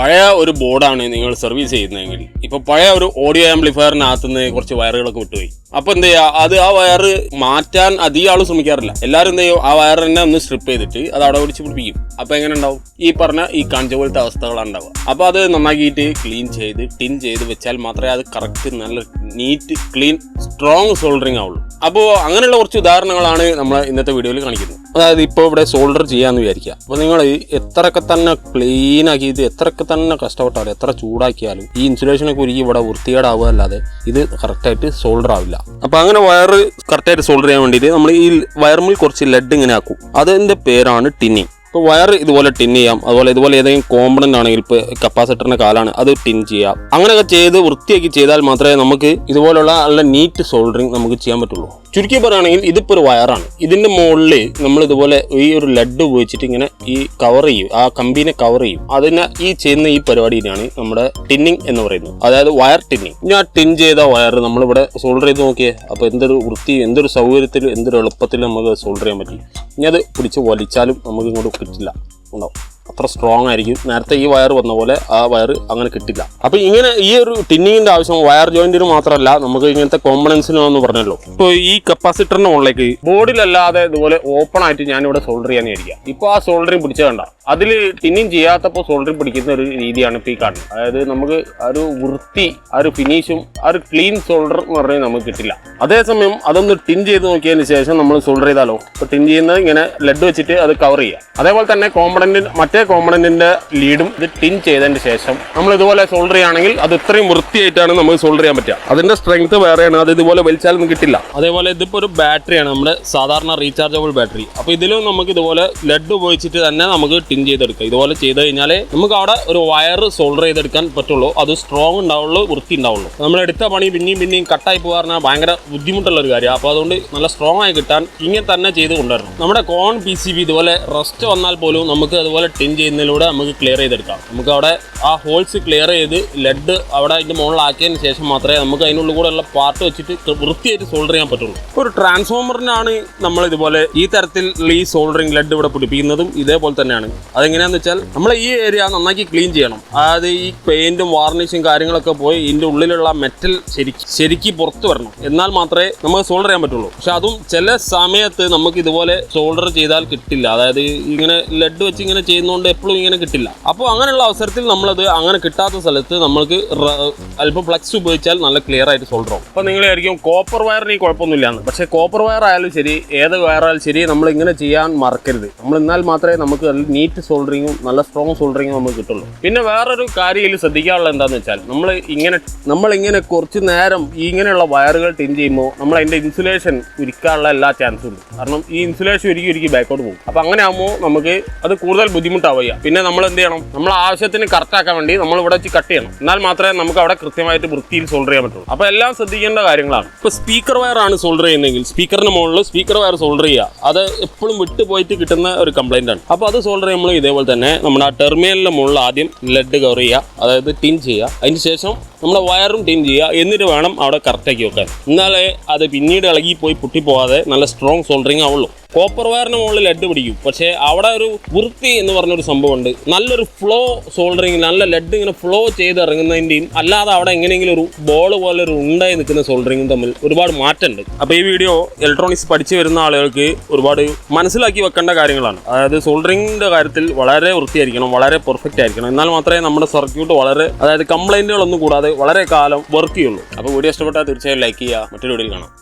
പഴയ ഒരു ബോർഡാണ് നിങ്ങൾ സർവീസ് ചെയ്യുന്നതെങ്കിൽ ഇപ്പോൾ പഴയ ഒരു ഓഡിയോ ആംപ്ലിഫയറിനകത്തുനിന്ന് കുറച്ച് വയറുകളൊക്കെ വിട്ടുപോയി. അപ്പോൾ എന്ത് ചെയ്യുക, അത് ആ വയറ് മാറ്റാൻ അധികം ആൾ ശ്രമിക്കാറില്ല. എല്ലാവരും എന്ത് ചെയ്യും, ആ വയർ തന്നെ ഒന്ന് സ്ട്രിപ്പ് ചെയ്തിട്ട് അത് അവിടെ പിടിച്ച് പിടിപ്പിക്കും. അപ്പോൾ എങ്ങനെ ഉണ്ടാവും, ഈ പറഞ്ഞ ഈ കാണിച്ച പോലത്തെ അവസ്ഥകളാണ് ഉണ്ടാവുക. അപ്പോൾ അത് നന്നാക്കിയിട്ട് ക്ലീൻ ചെയ്ത് ടിൻ ചെയ്ത് വെച്ചാൽ മാത്രമേ അത് കറക്റ്റ് നല്ല നീറ്റ് ക്ലീൻ സ്ട്രോങ് സോൾഡറിങ് ആവുള്ളൂ. അപ്പോൾ അങ്ങനെയുള്ള കുറച്ച് ഉദാഹരണങ്ങളാണ് നമ്മൾ ഇന്നത്തെ വീഡിയോയിൽ കാണിക്കുന്നത്. അതായത് ഇപ്പോൾ ഇവിടെ സോൾഡർ ചെയ്യാമെന്ന് വിചാരിക്കുക. അപ്പോൾ നിങ്ങൾ എത്രയൊക്കെ തന്നെ ക്ലീൻ ആക്കിയിട്ട് എത്രയൊക്കെ തന്നെ കഷ്ടപ്പെട്ടാലും എത്ര ചൂടാക്കിയാലും ഈ ഇൻസുലേഷനൊക്കെ ഒരുക്കി ഇവിടെ വൃത്തികേടാവുക അല്ലാതെ ഇത് കറക്റ്റായിട്ട് സോൾഡർ ആവില്ല. അപ്പോൾ അങ്ങനെ വയർ കറക്റ്റായിട്ട് സോൾഡർ ചെയ്യാൻ വേണ്ടിയിട്ട് നമ്മൾ ഈ വയറിൽ കുറച്ച് ലെഡ് ഇങ്ങനെ ആക്കും. അതിൻ്റെ പേരാണ് ടിന്നിങ്. ഇപ്പോൾ വയർ ഇതുപോലെ ടിൻ ചെയ്യാം. അതുപോലെ ഇതുപോലെ ഏതെങ്കിലും കോമ്പണൻ്റ് ആണെങ്കിൽ ഇപ്പോൾ കപ്പാസിറ്ററിൻ്റെ കാലാണ് അത് ടിൻ ചെയ്യാം. അങ്ങനെയൊക്കെ ചെയ്ത് വൃത്തിയാക്കി ചെയ്താൽ മാത്രമേ നമുക്ക് ഇതുപോലുള്ള നല്ല നീറ്റ് സോൾഡറിങ് നമുക്ക് ചെയ്യാൻ പറ്റുള്ളൂ. ചുരുക്കി പറയുകയാണെങ്കിൽ ഇതിപ്പോൾ ഒരു വയറാണ്. ഇതിൻ്റെ മുകളിൽ നമ്മൾ ഇതുപോലെ ഈ ഒരു ലെഡ് ഉപയോഗിച്ചിട്ട് ഇങ്ങനെ ഈ കവർ ചെയ്യും, ആ കമ്പീനെ കവർ ചെയ്യും. അതിനെ ഈ ചെയ്യുന്ന ഈ പരിപാടിയാണ് നമ്മുടെ ടിന്നിങ് എന്ന് പറയുന്നത്, അതായത് വയർ ടിന്നിങ്. ഞാൻ ടിൻ ചെയ്ത വയർ നമ്മളിവിടെ സോൾഡർ ചെയ്ത് നോക്കിയേ. അപ്പോൾ എന്തൊരു വൃത്തി, എന്തൊരു സൗകര്യത്തിൽ, എന്തൊരു എളുപ്പത്തിൽ നമുക്ക് സോൾഡർ ചെയ്യാൻ പറ്റി. ഇനി അത് പിടിച്ച് വലിച്ചാലും നമുക്ക് ഇങ്ങോട്ട് കിട്ടില്ല, ഉണ്ടാവും. അത്ര സ്ട്രോങ് ആയിരിക്കും. നേരത്തെ ഈ വയർ വന്ന പോലെ ആ വയർ അങ്ങനെ കിട്ടില്ല. അപ്പോൾ ഇങ്ങനെ ഈ ഒരു ടിന്നിങ്ങിൻ്റെ ആവശ്യം വയർ ജോയിന്റിന് മാത്രമല്ല, നമുക്ക് ഇങ്ങനത്തെ കോമ്പണൻസിനൊന്നും പറഞ്ഞല്ലോ. ഇപ്പോൾ ഈ കപ്പാസിറ്ററിൻ്റെ മുകളിലേക്ക് ബോർഡിലല്ലാതെ ഇതുപോലെ ഓപ്പൺ ആയിട്ട് ഞാനിവിടെ സോൾഡർ ചെയ്യാൻ ഇരിക്കുക. ഇപ്പോൾ ആ സോൾഡറിങ് പിടിച്ച കണ്ട, അതിൽ ടിന്നിങ് ചെയ്യാത്തപ്പോൾ സോൾഡറിങ് പിടിക്കുന്ന ഒരു രീതിയാണ് ഇപ്പോൾ ഈ കാണുന്നത്. അതായത് നമുക്ക് ആ ഒരു വൃത്തി, ആ ഒരു ഫിനിഷും ആ ഒരു ക്ലീൻ സോൾഡർ എന്ന് പറഞ്ഞാൽ നമുക്ക് കിട്ടില്ല. അതേസമയം അതൊന്ന് ടിൻ ചെയ്ത് നോക്കിയതിന് ശേഷം നമ്മൾ സോൾഡർ ചെയ്താലോ, ഇപ്പോൾ ടിൻ ചെയ്യുന്നത് ഇങ്ങനെ ലെഡ് വെച്ചിട്ട് അത് കവർ ചെയ്യുക. അതേപോലെ തന്നെ മറ്റേ കോമ്പണന്റിന്റെ ലീഡും ഇത് ടിൻ ചെയ്തതിന് ശേഷം നമ്മൾ ഇതുപോലെ സോൾഡർ ചെയ്യുകയാണെങ്കിൽ അത് ഇത്രയും വൃത്തിയായിട്ടാണ് നമുക്ക് സോൾഡർ ചെയ്യാൻ പറ്റുക. അതിന്റെ സ്ട്രെങ്ത് വേറെയാണ്, അത് ഇതുപോലെ വലിച്ചാലൊന്നും കിട്ടില്ല. അതേപോലെ ഇതിപ്പോൾ ഒരു ബാറ്ററിയാണ്, നമ്മുടെ സാധാരണ റീചാർജബിൾ ബാറ്ററി. അപ്പോൾ ഇതിലും നമുക്ക് ഇതുപോലെ ലെഡ് ഉപയോഗിച്ചിട്ട് തന്നെ നമുക്ക് ടിൻ ചെയ്തെടുക്കാം. ഇതുപോലെ ചെയ്ത് കഴിഞ്ഞാൽ നമുക്ക് അവിടെ ഒരു വയർ സോൾഡർ ചെയ്തെടുക്കാൻ പറ്റുള്ളൂ. അത് സ്ട്രോങ് ഉണ്ടാവുള്ളൂ, വൃത്തി ഉണ്ടാവുള്ളൂ. നമ്മൾ എടുത്ത പണി പിന്നെയും കട്ടായി പോകാൻ ഭയങ്കര ബുദ്ധിമുട്ടുള്ള ഒരു കാര്യമാണ്. അപ്പോൾ അതുകൊണ്ട് നല്ല സ്ട്രോങ് ആയി കിട്ടാൻ ഇങ്ങനെ തന്നെ ചെയ്ത് കൊണ്ടുവരണം. നമ്മുടെ കോൺ PCB ഇതുപോലെ റസ്റ്റ് വന്നാൽ പോലും നമുക്ക് അതുപോലെ ടിൻ ചെയ്യുന്നതിലൂടെ നമുക്ക് ക്ലിയർ ചെയ്തെടുക്കാം. നമുക്ക് അവിടെ ആ ഹോൾസ് ക്ലിയർ ചെയ്ത് ലെഡ് അവിടെ അതിൻ്റെ മുകളിലാക്കിയതിന് ശേഷം മാത്രമേ നമുക്ക് അതിനുള്ള കൂടെ ഉള്ള പാർട്ട് വെച്ചിട്ട് വൃത്തിയായിട്ട് സോൾഡർ ചെയ്യാൻ പറ്റുള്ളൂ. ഒരു ട്രാൻസ്ഫോമറിനാണ് നമ്മൾ ഇതുപോലെ ഈ തരത്തിൽ ഈ സോൾഡറിങ് ലെഡ് ഇവിടെ പിടിപ്പിക്കുന്നതും ഇതേപോലെ തന്നെയാണ്. അതെങ്ങനെയാണെന്ന് വെച്ചാൽ നമ്മൾ ഈ ഏരിയ നന്നാക്കി ക്ലീൻ ചെയ്യണം. അതായത് ഈ പെയിന്റും വാർണിഷും കാര്യങ്ങളൊക്കെ പോയി ഇതിൻ്റെ ഉള്ളിലുള്ള മെറ്റൽ ശരിക്ക് പുറത്ത് വരണം. എന്നാൽ മാത്രമേ നമുക്ക് സോൾഡർ ചെയ്യാൻ പറ്റുള്ളൂ. പക്ഷെ അതും ചില സമയത്ത് നമുക്ക് ഇതുപോലെ സോൾഡർ ചെയ്താൽ കിട്ടില്ല. അതായത് ഇങ്ങനെ ലെഡ് വെച്ച് ഇങ്ങനെ ചെയ്യുന്നതുകൊണ്ട് എപ്പോഴും ഇങ്ങനെ കിട്ടില്ല. അപ്പോൾ അങ്ങനെയുള്ള അവസരത്തിൽ നമ്മളത് അങ്ങനെ കിട്ടാത്ത സ്ഥലത്ത് നമ്മൾക്ക് അല്പം ഫ്ലക്സ് ഉപയോഗിച്ചാൽ നല്ല ക്ലിയർ ആയിട്ട് സോൾഡർ ആവും. അപ്പോൾ നിങ്ങൾ ആയിരിക്കും കോപ്പർ വയറിന് കുഴപ്പമൊന്നുമില്ലാന്ന്. പക്ഷേ കോപ്പർ വയർ ആയാലും ശരി, ഏത് വയറായാലും ശരി, നമ്മൾ ഇങ്ങനെ ചെയ്യാൻ മറക്കരുത്. നമ്മൾ എന്നാൽ മാത്രമേ നമുക്ക് നല്ല നീറ്റ് സോൾഡറിങ്ങും നല്ല സ്ട്രോങ് സോൾഡറിങ്ങും നമുക്ക് കിട്ടുള്ളൂ. പിന്നെ വേറൊരു കാര്യം ഇതിൽ ശ്രദ്ധിക്കാനുള്ളത് എന്താണെന്ന് വെച്ചാൽ, നമ്മളിങ്ങനെ കുറച്ച് നേരം ഇങ്ങനെയുള്ള വയറുകൾ ടിൻ ചെയ്യുമ്പോൾ നമ്മൾ അതിൻ്റെ ഇൻസുലേഷൻ ഉരുക്കാനുള്ള എല്ലാ ചാൻസും ഉണ്ട്. കാരണം ഈ ഇൻസുലേഷൻ ഉരുക്കി ബാക്കോട്ട് പോകും. അപ്പോൾ അങ്ങനെ ആകുമ്പോൾ നമുക്ക് അത് കൂടുതൽ ബുദ്ധിമുട്ടാവുക. പിന്നെ നമ്മൾ എന്ത് ചെയ്യണം, നമ്മൾ ആവശ്യത്തിന് കറക്റ്റാക്കാൻ വേണ്ടി നമ്മൾ ഇവിടെ വെച്ച് കട്ട് ചെയ്യണം. എന്നാൽ മാത്രമേ നമുക്ക് അവിടെ കൃത്യമായിട്ട് വൃത്തിയിൽ സോൾഡർ ചെയ്യാൻ പറ്റുള്ളൂ. അപ്പോൾ എല്ലാം ശ്രദ്ധിക്കേണ്ട കാര്യങ്ങളാണ്. ഇപ്പോൾ സ്പീക്കർ വയർ ആണ് സോൾഡർ ചെയ്യുന്നതെങ്കിൽ സ്പീക്കറിന് മുകളിൽ സ്പീക്കർ വയർ സോൾഡർ ചെയ്യുക. അത് എപ്പോഴും വിട്ടുപോയിട്ട് കിട്ടുന്ന ഒരു കംപ്ലൈൻ്റ് ആണ്. അപ്പോൾ അത് സോൾഡർ ചെയ്യുമ്പോൾ ഇതേപോലെ തന്നെ നമ്മുടെ ആ ടെർമിനലിൻ്റെ മുകളിൽ ആദ്യം ലെഡ് കവർ ചെയ്യുക, അതായത് ടിൻ ചെയ്യുക. അതിന് ശേഷം നമ്മുടെ വയറും ടിൻ ചെയ്യുക. എന്നിട്ട് വേണം അവിടെ കറക്റ്റാക്കി വെക്കാൻ. എന്നാലേ അത് പിന്നീട് ഇളകി പോയി പൊട്ടിപ്പോവാതെ നല്ല സ്ട്രോങ് സോൾഡറിങ് ആവുള്ളൂ. കോപ്പർ വയറിന് മുകളിൽ ലെഡ് പിടിക്കും, പക്ഷേ അവിടെ ഒരു വൃത്തി എന്ന് പറഞ്ഞൊരു സംഭവമുണ്ട്. നല്ലൊരു ഫ്ലോ സോൾഡറിങ്, നല്ല ലെഡ് ഇങ്ങനെ ഫ്ലോ ചെയ്ത് ഇറങ്ങുന്നതിൻ്റെയും അല്ലാതെ അവിടെ എങ്ങനെയെങ്കിലും ഒരു ബോൾ പോലെ ഒരു ഉണ്ടായി നിൽക്കുന്ന സോൾഡറിങ്ങും തമ്മിൽ ഒരുപാട് മാറ്റമുണ്ട്. അപ്പോൾ ഈ വീഡിയോ ഇലക്ട്രോണിക്സ് പഠിച്ചു വരുന്ന ആളുകൾക്ക് ഒരുപാട് മനസ്സിലാക്കി വെക്കേണ്ട കാര്യങ്ങളാണ്. അതായത് സോൾഡറിങ്ങിൻ്റെ കാര്യത്തിൽ വളരെ വൃത്തിയായിരിക്കണം, വളരെ പെർഫെക്റ്റ് ആയിരിക്കണം. എന്നാൽ മാത്രമേ നമ്മുടെ സർക്യൂട്ട് അതായത് കംപ്ലൈൻറ്റുകളൊന്നും കൂടാതെ വളരെ കാലം വർക്ക് ചെയ്യുള്ളൂ. അപ്പോൾ വീഡിയോ ഇഷ്ടപ്പെട്ടാൽ തീർച്ചയായും ലൈക്ക് ചെയ്യുക. മറ്റൊരു വീഡിയോയിൽ കാണാം.